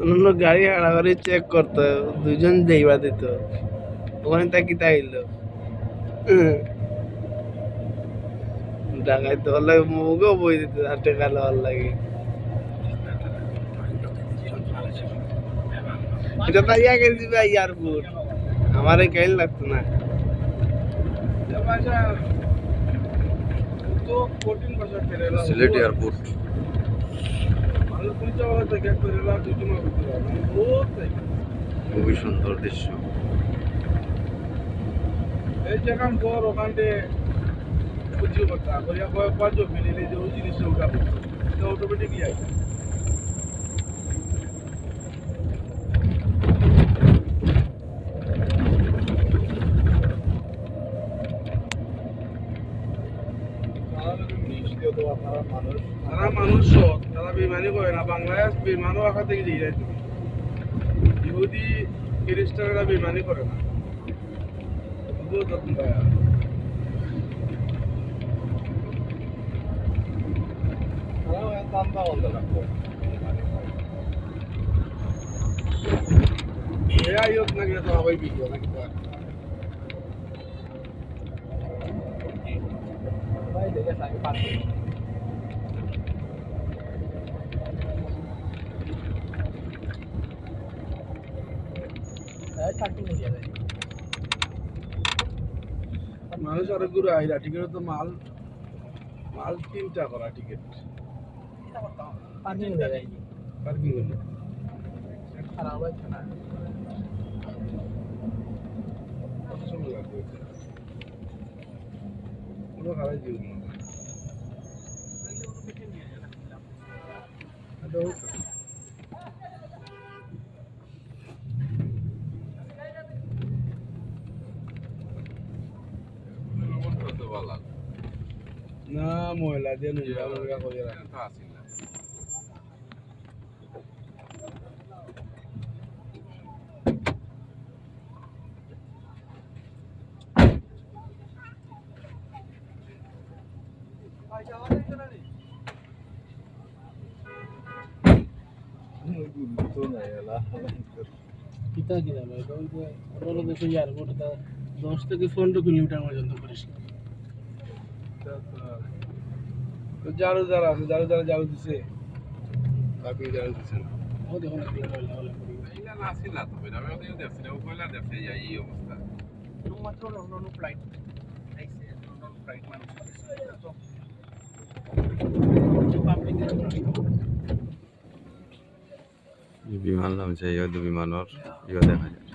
অন্য গাড়ি হাড়া করে চেক করতো, দুজন যাইবা দিত, ওখানে তাকি তাইলো ঢাকায় তো হলে মুগও বই দিত হাতে কালো হল লাগে। এটা তো ইয়া গেছি ভাই এয়ারপোর্ট, আমার কাইল লাগতো না। সিলেট এয়ারপোর্ট খুবই সুন্দর দৃশ্য। এই যেখান পর ওখান থেকে বুঝিও কথা করিয়া কয়েক পাঁচও ফেলে যে ওই জিনিসটা উঠাবো, এটা অটোমেটিকই আছে। তারা মানুষ সৎ, তারা বেমানি করে না। বাংলাদেশ বেমানও আঁকা থেকে যাই তুমি, ইহুদি খ্রিস্টানরা বেমানি করে না। বুঝলো তখন ভাইয়া হোক নাকি তো সবাই বিক্রি নাকি তো মানুষ আরো ঘুরে আইরা টিকিট তো মাল মাল 3টা করা টিকিট পার্কিং করলে কত সময় লাগবে? কোনো খারাপ জীবন না। না ময়লা দিয়ে নোংরা নোংরা করে রাখে। কিতা কিনা ভাই, ওই যে অন্য দেশে এয়ারপোর্ট 10 থেকে 15 কিলোমিটার পর্যন্ত করিস। তো জারু যারা আছে, জারু যারা জারু দিছে, কাপি জারু দিছে না। ও দেখুন না হলে এইলা নাছিল তো বেটা, আমি ওদের দেখছি না, ও কইলা দেখছে এই অবস্থা। শুধুমাত্র লন্ডন ফ্লাইট আইছে, লন্ডন ফ্লাইট মানুষ বিমান নামছে, এই বিমানের ইয়ে দেখা যায়।